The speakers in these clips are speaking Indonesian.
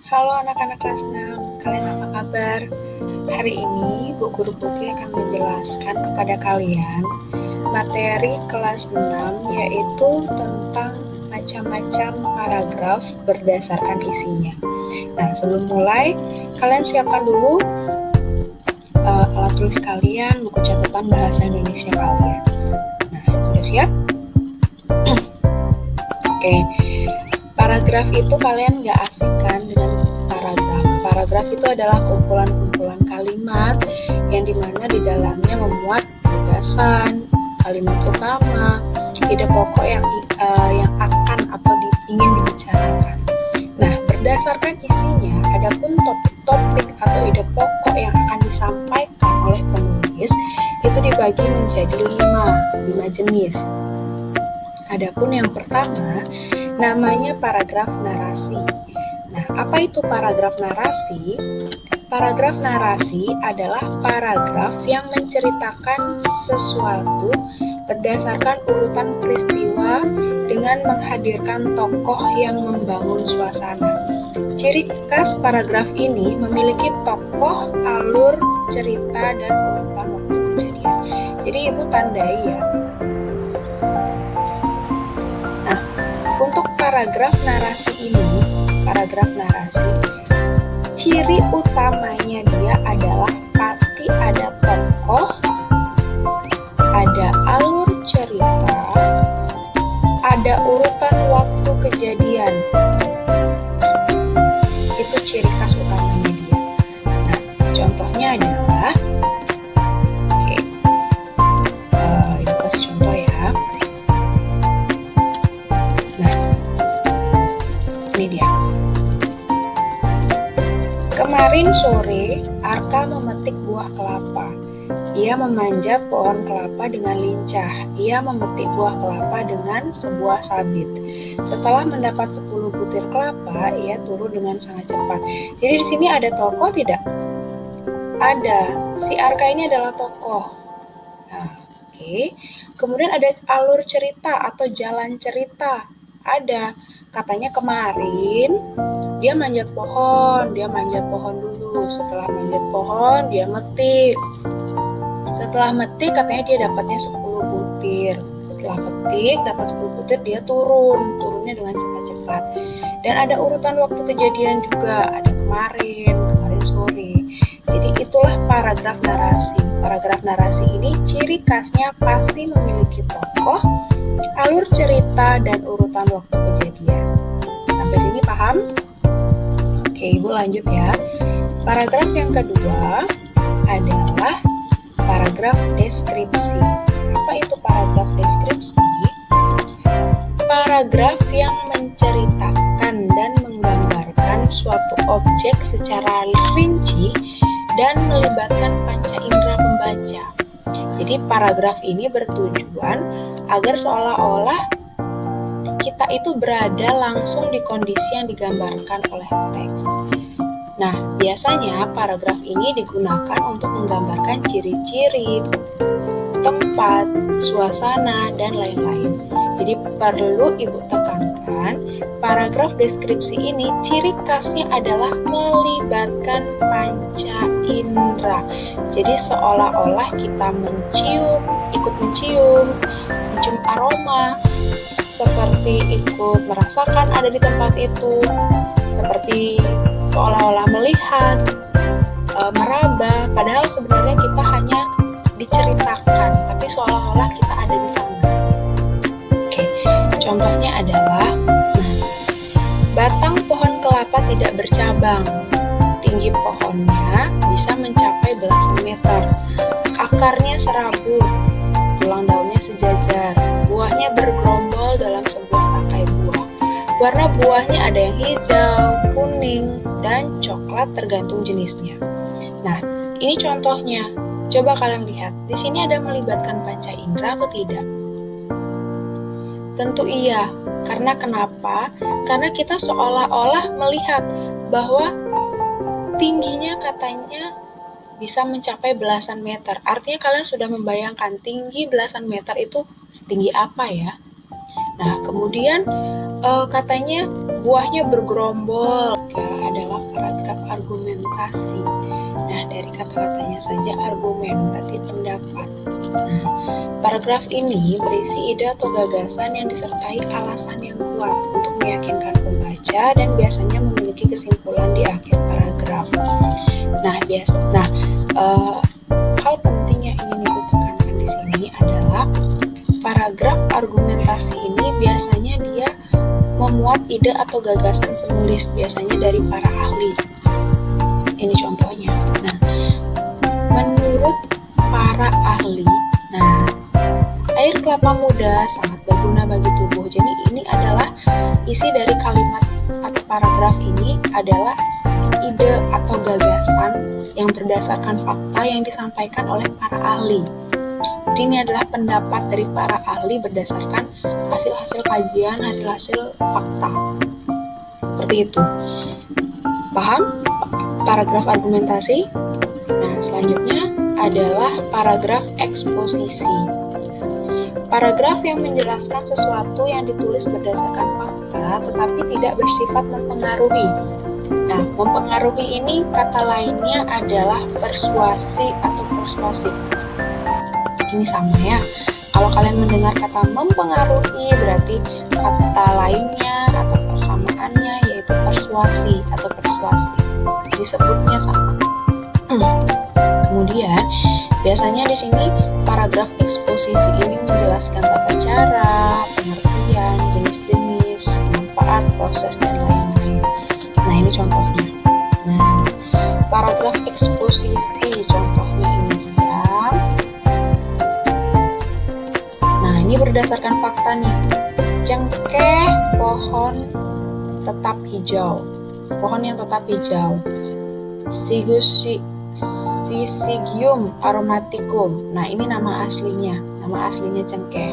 Halo anak-anak kelas 6, kalian apa kabar? Hari ini Bu Guru Putri akan menjelaskan kepada kalian materi kelas 6 yaitu tentang macam-macam paragraf berdasarkan isinya. Nah, sebelum mulai, kalian siapkan dulu alat tulis kalian, buku catatan bahasa Indonesia kalian. Nah, sudah siap? Oke, paragraf itu kalian nggak asing kan dengan paragraf. Paragraf itu adalah kumpulan-kumpulan kalimat yang dimana di dalamnya memuat gagasan, kalimat utama, ide pokok yang akan atau ingin dibicarakan. Nah, berdasarkan isinya, adapun topik-topik atau ide pokok yang akan disampaikan oleh penulis itu dibagi menjadi 5 jenis. Adapun yang pertama, namanya paragraf narasi. Nah, apa itu paragraf narasi? Paragraf narasi adalah paragraf yang menceritakan sesuatu berdasarkan urutan peristiwa dengan menghadirkan tokoh yang membangun suasana. Ciri khas paragraf ini memiliki tokoh, alur, cerita, dan urutan waktu kejadian. Jadi Ibu tandai ya. Untuk paragraf narasi ini, ciri utamanya dia adalah pasti ada tokoh, ada alur cerita, ada urutan waktu kejadian. Itu ciri khas utamanya dia. Nah, contohnya adalah, ini kasih contoh ya. Ini dia. Kemarin sore, Arka memetik buah kelapa. Ia memanjat pohon kelapa dengan lincah. Ia memetik buah kelapa dengan sebuah sabit. Setelah mendapat 10 butir kelapa, ia turun dengan sangat cepat. Jadi di sini ada tokoh tidak? Ada. Si Arka ini adalah tokoh. Nah, oke. Kemudian ada alur cerita atau jalan cerita. Ada. Katanya kemarin dia manjat pohon dulu. Setelah manjat pohon, dia metik. Setelah metik, katanya dia dapatnya 10 butir. Setelah metik, dapat 10 butir, dia turunnya dengan cepat-cepat. Dan ada urutan waktu kejadian juga, ada kemarin sore. Jadi itulah paragraf narasi. Paragraf narasi ini ciri khasnya pasti memiliki tokoh, alur cerita, dan urutan waktu kejadian. Sampai sini paham? Oke, Ibu lanjut ya. Paragraf yang kedua adalah paragraf deskripsi. Apa itu paragraf deskripsi? Paragraf yang menceritakan dan menggambarkan suatu objek secara rinci dan melibatkan panca indera pembaca. Jadi paragraf ini bertujuan agar seolah-olah kita itu berada langsung di kondisi yang digambarkan oleh teks. Nah, biasanya paragraf ini digunakan untuk menggambarkan ciri-ciri, tempat, suasana, dan lain-lain. Jadi perlu Ibu tekankan, paragraf deskripsi ini ciri khasnya adalah melibatkan panca indera. Jadi seolah-olah kita ikut mencium aroma, seperti ikut merasakan ada di tempat itu, seperti seolah-olah melihat, meraba, padahal sebenarnya kita hanya diceritakan, tapi seolah-olah kita ada di sana. Oke, contohnya adalah, batang pohon kelapa tidak bercabang, tinggi pohonnya bisa mencapai belasan meter, akarnya serabut, tulang daunnya sejajar, buahnya bergerombol dalam sebuah tangkai buah. Warna buahnya ada yang hijau, kuning, dan coklat tergantung jenisnya. Nah, ini contohnya. Coba kalian lihat, di sini ada melibatkan panca indera atau tidak? Tentu iya. Karena kenapa? Karena kita seolah-olah melihat bahwa tingginya katanya bisa mencapai belasan meter. Artinya kalian sudah membayangkan tinggi belasan meter itu setinggi apa ya? Nah, kemudian katanya buahnya bergerombol adalah paragraf argumentasi. Nah, dari kata-katanya saja argumen berarti pendapat. Nah, paragraf ini berisi ide atau gagasan yang disertai alasan yang kuat untuk meyakinkan pembaca dan biasanya memiliki kesimpulan di akhir paragraf. Hal penting yang ingin ibu tekankan di sini adalah paragraf argumentasi ini biasanya dia memuat ide atau gagasan penulis, biasanya dari para ahli. Ini contohnya. Nah, menurut para ahli, air kelapa muda sangat berguna bagi tubuh. Jadi ini adalah isi dari kalimat atau paragraf ini adalah ide atau gagasan yang berdasarkan fakta yang disampaikan oleh para ahli. Jadi ini adalah pendapat dari para ahli berdasarkan hasil-hasil kajian, hasil-hasil fakta. Seperti itu. Paham? Paragraf argumentasi. Nah, selanjutnya adalah paragraf eksposisi. Paragraf yang menjelaskan sesuatu yang ditulis berdasarkan fakta tetapi tidak bersifat mempengaruhi. Nah, mempengaruhi ini kata lainnya adalah persuasi atau persuasif. Ini sama ya. Kalau kalian mendengar kata mempengaruhi, berarti kata lainnya atau persamaannya yaitu persuasi atau persuasif. Disebutnya sama. Kemudian, biasanya di sini paragraf eksposisi ini menjelaskan tata cara, pengertian, jenis-jenis, manfaat, proses, dan lain-lain. Nah, ini contohnya. Nah, paragraf eksposisi contohnya ini dia. Nah, ini berdasarkan fakta nih. Cengkeh pohon tetap hijau. Pohon yang tetap hijau. Syzygium aromaticum. Nah, ini nama aslinya cengkeh.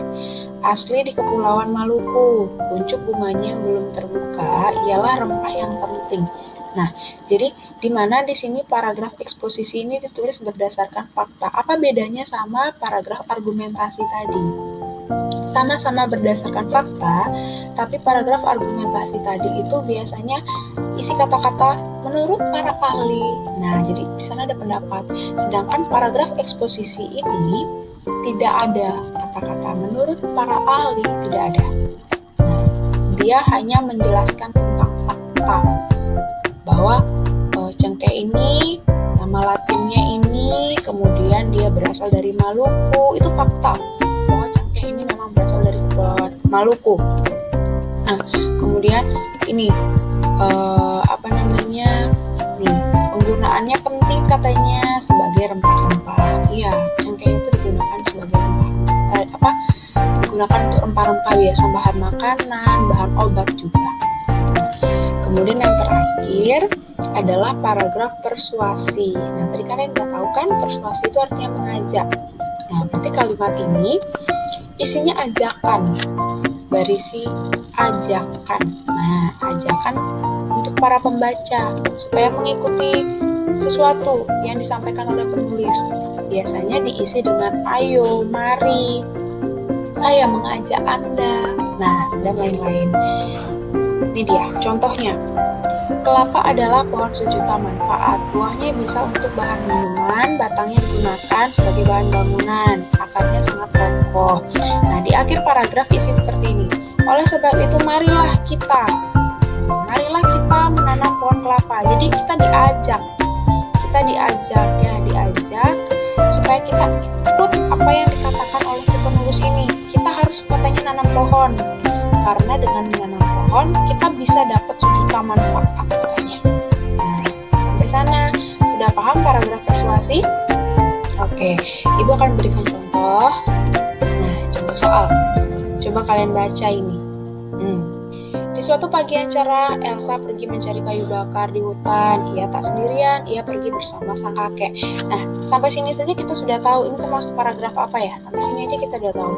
Asli di Kepulauan Maluku. Kuncup bunganya yang belum terbuka ialah rempah yang penting. Nah, jadi di mana di sini paragraf eksposisi ini ditulis berdasarkan fakta. Apa bedanya sama paragraf argumentasi tadi? Sama-sama berdasarkan fakta, tapi paragraf argumentasi tadi itu biasanya isi kata-kata menurut para ahli. Nah, jadi di sana ada pendapat. Sedangkan paragraf eksposisi ini tidak ada kata-kata menurut para ahli, tidak ada. Nah, dia hanya menjelaskan tentang fakta bahwa cengkeh ini nama latinnya ini, kemudian dia berasal dari Maluku, itu fakta. Bahwa cengkeh ini memang berasal dari Kepulauan Maluku. Nah, kemudian ini penggunaannya penting katanya sebagai rempah-rempah. Iya, cengkeh itu digunakan sebagai digunakan untuk rempah-rempah biasa, bahan makanan, bahan obat juga. Kemudian yang terakhir adalah paragraf persuasi. Nah, tadi kalian udah tahu kan persuasi itu artinya mengajak. Nah, berarti kalimat ini isinya ajakan, berisi ajakan. Nah, ajakan untuk para pembaca supaya mengikuti sesuatu yang disampaikan oleh penulis. Biasanya diisi dengan ayo, mari, saya mengajak Anda, nah, dan lain-lain. Ini dia contohnya. Kelapa adalah pohon sejuta manfaat. Buahnya bisa untuk bahan minuman, batangnya digunakan sebagai bahan bangunan, akarnya sangat kokoh. Nah, di akhir paragraf isi seperti ini. Oleh sebab itu, marilah kita menanam pohon kelapa. Jadi kita diajak supaya kita ikut apa yang dikatakan oleh si penulis ini. Kita harus katanya nanam pohon, karena dengan menanam pohon kita bisa dapat sejuta manfaat katanya. Nah, sampai sana sudah paham paragraf persuasi? Oke, ibu akan berikan contoh. Nah, contoh soal. Coba kalian baca ini. Di suatu pagi yang cerah, Elsa pergi mencari kayu bakar di hutan. Ia tak sendirian, ia pergi bersama sang kakek. Nah, sampai sini saja kita sudah tahu ini termasuk paragraf apa ya? Sampai sini aja kita udah tahu.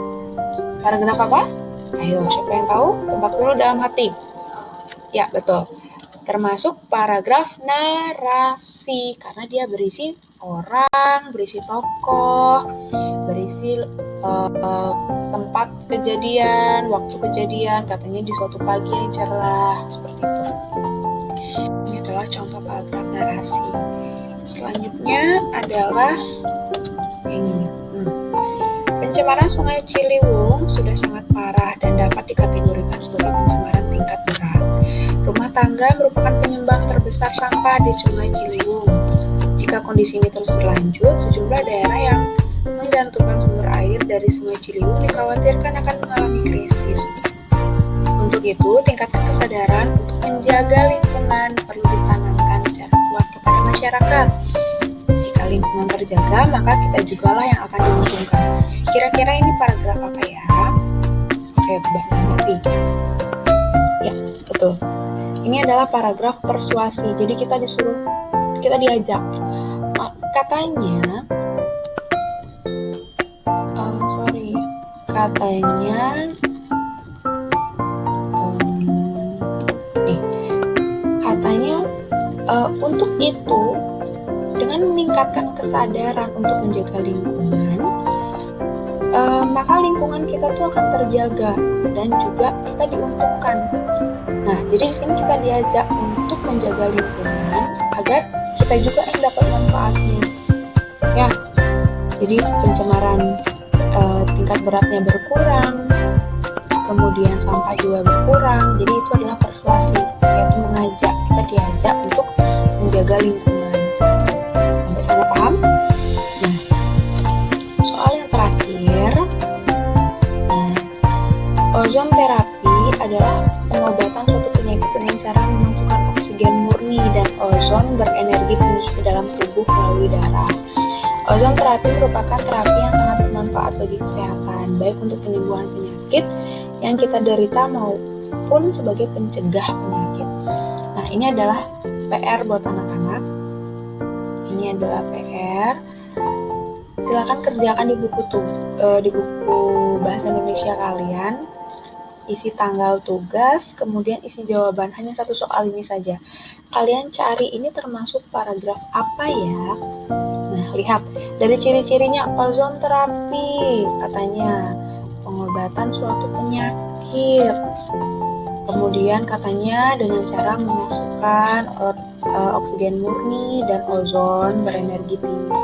Paragraf apa? Ayo, siapa yang tahu? Tebak dulu dalam hati. Ya, betul. Termasuk paragraf narasi, karena dia berisi orang, berisi tokoh, berisi tempat kejadian, waktu kejadian, katanya di suatu pagi yang cerah, seperti itu. Ini adalah contoh paragraf narasi. Selanjutnya adalah ini. Pencemaran Sungai Ciliwung sudah sangat parah dan dapat dikategorikan sebagai pencemaran tingkat berat. Rumah tangga merupakan penyumbang terbesar sampah di Sungai Ciliwung. Jika kondisi ini terus berlanjut, sejumlah daerah yang menggantungkan sumber air dari Sungai Ciliwung dikhawatirkan akan mengalami krisis. Untuk itu, tingkatkan kesadaran untuk menjaga lingkungan perlu ditanamkan secara kuat kepada masyarakat. Jika lingkungan terjaga, maka kita juga lah yang akan diuntungkan. Kira-kira ini paragraf apa ya? Oke, tebak nanti. Ya, betul. Ini adalah paragraf persuasi. Jadi kita diajak. Katanya, untuk itu, dengan meningkatkan kesadaran untuk menjaga lingkungan, maka lingkungan kita tuh akan terjaga dan juga kita diuntungkan. Nah, jadi di sini kita diajak untuk menjaga lingkungan agar kita juga yang dapat manfaatnya. Ya, jadi pencemaran tingkat beratnya berkurang, kemudian sampah juga berkurang. Jadi itu adalah persuasi, yaitu mengajak, kita diajak untuk menjaga lingkungan. Sampai sana paham? Nah, soal yang terakhir, ozon terapi adalah pengobatan suatu penyakit dengan cara memasukkan oksigen murni dan ozon berenergi tinggi ke dalam tubuh melalui darah. Ozon terapi merupakan terapi yang sangat bermanfaat bagi kesehatan, baik untuk penyembuhan penyakit yang kita derita maupun sebagai pencegah penyakit. Nah, ini adalah PR buat anak-anak. Ini adalah PR. Silakan kerjakan di buku bahasa Indonesia kalian. Isi tanggal tugas, kemudian isi jawaban. Hanya satu soal ini saja. Kalian cari ini termasuk paragraf apa ya? Nah, lihat dari ciri-cirinya ozon terapi, katanya pengobatan suatu penyakit. Kemudian katanya dengan cara memasukkan oksigen murni dan ozon berenergi tinggi.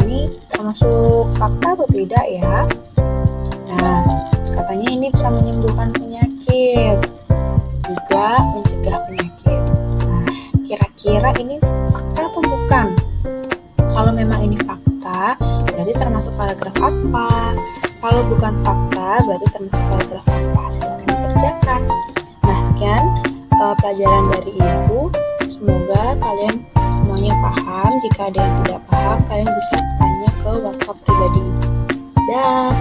Ini termasuk fakta atau tidak ya? Nah, katanya ini bisa menyembuhkan penyakit, juga mencegah penyakit. Nah, kira-kira ini fakta atau bukan? Kalau memang ini fakta, berarti termasuk paragraf apa? Kalau bukan fakta, berarti termasuk paragraf apa? Silakan dikerjakan. Nah, sekian pelajaran dari Ibu. Semoga kalian semuanya paham. Jika ada yang tidak paham, kalian bisa tanya ke WhatsApp pribadi. Dah.